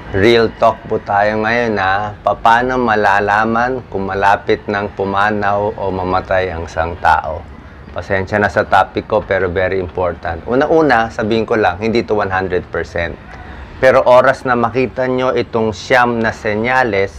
Real talk po tayo ngayon na paano malalaman kung malapit ng pumanaw o mamatay ang isang tao. Pasensya na sa topic ko pero very important. Una-una, sabihin ko lang, hindi to 100%. Pero oras na makita nyo itong siyam na senyales,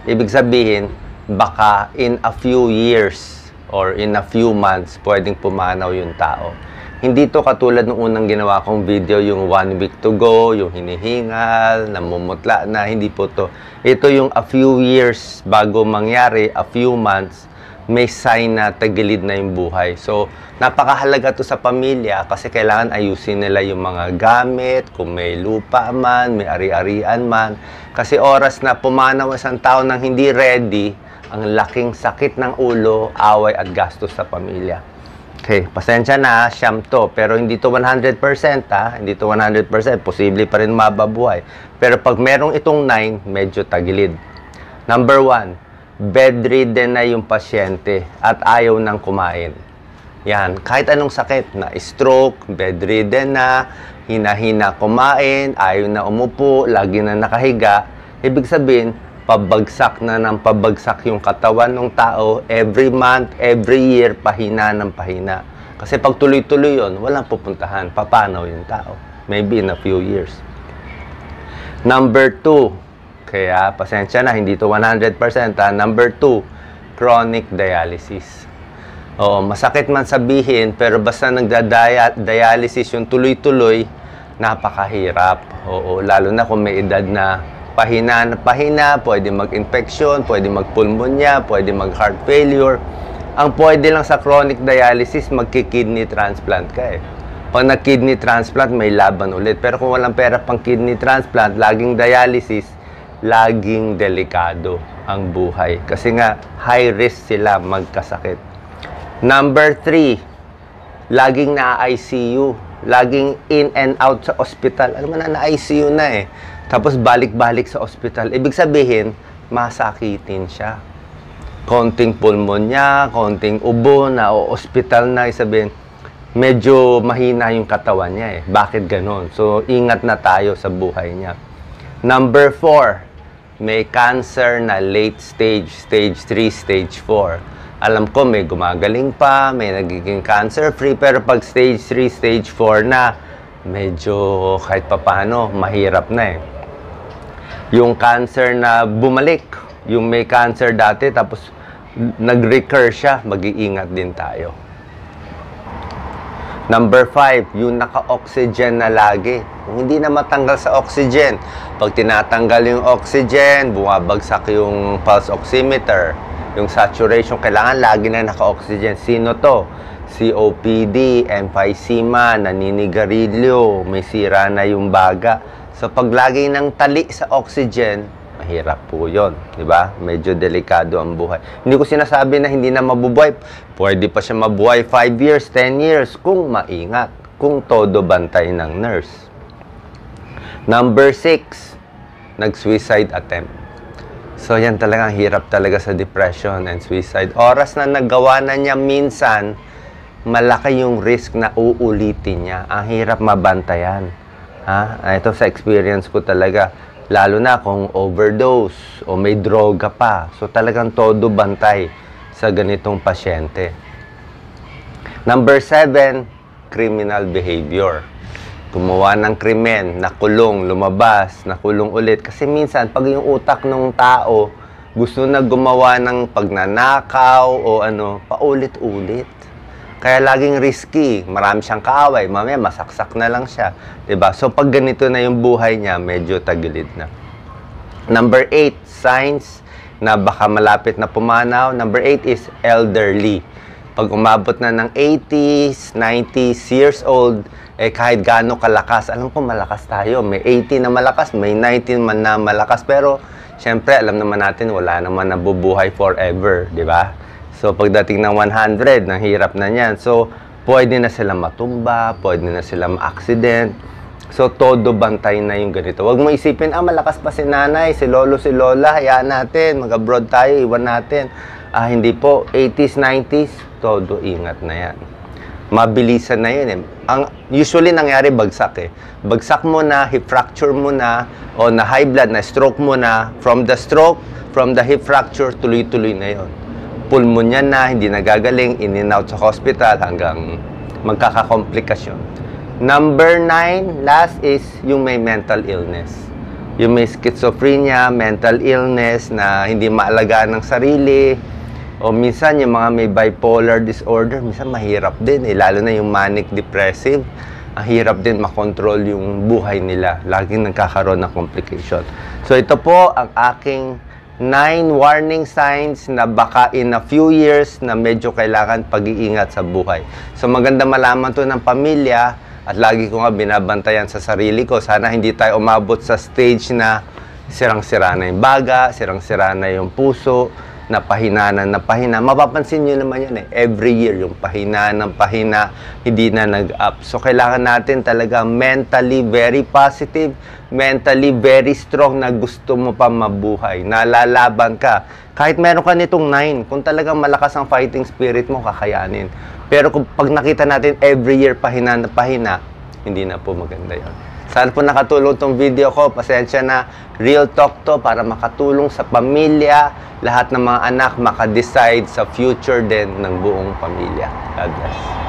ibig sabihin, baka in a few years or in a few months, pwedeng pumanaw yung tao. Hindi to katulad ng unang ginawa kong video, yung 1 week to go, yung hinihingal, namumutla na, hindi po to. Ito yung a few years bago mangyari, a few months, may sign na tagilid na yung buhay. So, napakahalaga to sa pamilya kasi kailangan ayusin nila yung mga gamit, kung may lupa man, may ari-arian man. Kasi oras na pumanaw isang tao nang hindi ready, ang laking sakit ng ulo, away at gastos sa pamilya. Okay, pasensya na, siyam to. Pero hindi to 100%, ha? Hindi to 100%. Posible pa rin mababuhay. Pero pag merong itong 9, medyo tagilid. Number 1, bedridden na yung pasyente at ayaw nang kumain. Yan, kahit anong sakit na stroke, bedridden na, hina-hina kumain, ayaw na umupo, lagi na nakahiga. Ibig sabihin, pabagsak na ng pabagsak yung katawan ng tao, every month, every year, pahina ng pahina. Kasi pag tuloy-tuloy yun, walang pupuntahan, papanaw yung tao. Maybe in a few years. Number 2, kaya pasensya na, hindi to 100%, ha? Number 2, chronic dialysis. Oo, masakit man sabihin, pero basta nagda-dialysis yung tuloy-tuloy, napakahirap. Oo, lalo na kung may edad na pahina na pahina, pwede mag-infection, pwede mag-pulmonya, pwede mag-heart failure. Ang pwede lang sa chronic dialysis, magki-kidney transplant ka eh. Pag nag-kidney transplant, may laban ulit. Pero kung walang pera pang kidney transplant, laging dialysis, laging delikado ang buhay. Kasi nga, high risk sila magkasakit. Number 3, laging na-ICU. Laging in and out sa ospital. Alam mo na, na-ICU na eh. Tapos balik-balik sa ospital. Ibig sabihin, masakitin siya. Konting pulmonya, konting ubo na o ospital na, sabihin, medyo mahina yung katawan niya eh. Bakit ganon? So, ingat na tayo sa buhay niya. Number 4, may cancer na late stage, stage 3, stage 4. Alam ko may gumagaling pa, may nagiging cancer-free, pero pag stage 3, stage 4 na, medyo kahit papano, mahirap na eh. Yung cancer na bumalik, yung may cancer dati, tapos nag-recur siya, mag-iingat din tayo. Number 5, yung naka-oxygen na lagi. Kung hindi na matanggal sa oxygen, pag tinatanggal yung oxygen, bumabagsak yung pulse oximeter, yung saturation, kailangan lagi na naka-oxygen. Sino to? COPD, emphysema, naninigarilyo, may sira na yung baga. So, pag lagi ng tali sa oxygen, mahirap po yun. Diba? Medyo delikado ang buhay. Hindi ko sinasabi na hindi na mabubuhay. Pwede pa siya mabuhay 5 years, 10 years, kung maingat, kung todo bantay ng nurse. Number 6, nag-suicide attempt. So, yan talagang hirap talaga sa depression and suicide. Oras na nagawa na niya minsan, malaki yung risk na uulitin niya. Ang hirap mabantayan. Ha? Ito sa experience ko talaga. Lalo na kung overdose o may droga pa. So, talagang todo bantay sa ganitong pasyente. Number 7, criminal behavior. Gumawa ng krimen, nakulong, lumabas, nakulong ulit. Kasi minsan, pag yung utak ng tao gusto na gumawa ng pagnanakaw o ano, paulit-ulit. Kaya laging risky, marami siyang kaaway, mamaya masaksak na lang siya. Diba? So pag ganito na yung buhay niya, medyo tagilid na. Number 8, signs na baka malapit na pumanaw. Number 8 is elderly. Pag umabot na ng 80s, 90s years old, eh kahit gaano kalakas, alam ko malakas tayo. May 80 na malakas, may 90 man na malakas. Pero, syempre, alam naman natin, wala naman nabubuhay forever, di ba? So, pagdating ng 100, nang hirap na niyan. So, pwede na sila matumba, pwede na sila ma-accident. So, todo bantay na yung ganito. Huwag mo isipin, malakas pa si nanay, si lolo, si lola, hayaan natin, mag-abroad tayo, iwan natin. Hindi po, 80s, 90s, todo ingat na yan. mabilisan na yun eh. Ang usually nangyari bagsak eh. Bagsak mo na, hip fracture mo na, o na high blood, na stroke mo na. From the stroke, from the hip fracture, tuloy-tuloy na yun. Pulmonya na, hindi nagagaling, in and out sa hospital hanggang magkakakomplikasyon. Number 9, last is yung may mental illness. Yung may schizophrenia, mental illness na hindi maalagaan ng sarili. O minsan yung mga may bipolar disorder, minsan mahirap din eh. Lalo na yung manic depressive. Ang hirap din makontrol yung buhay nila. Laging nagkakaroon ng complication. So ito po ang aking 9 warning signs na baka in a few years na medyo kailangan pag-iingat sa buhay. So maganda malaman to ng pamilya at lagi ko nga binabantayan sa sarili ko. Sana hindi tayo umabot sa stage na sirang-sira na yung baga, sirang-sira na yung puso, na pahina. Mapapansin nyo naman yan eh. Every year, yung pahina ng pahina, hindi na nag-up. So, kailangan natin talaga mentally very positive, mentally very strong na gusto mo pa mabuhay. Nalalaban ka. Kahit meron ka nitong 9, kung talagang malakas ang fighting spirit mo, kakayanin. Pero kung pag nakita natin every year pahina na pahina, hindi na po maganda yun. Sana po nakatulong tong video ko. Pasensya na. Real talk to para makatulong sa pamilya. Lahat ng mga anak makadecide sa future din ng buong pamilya. God bless.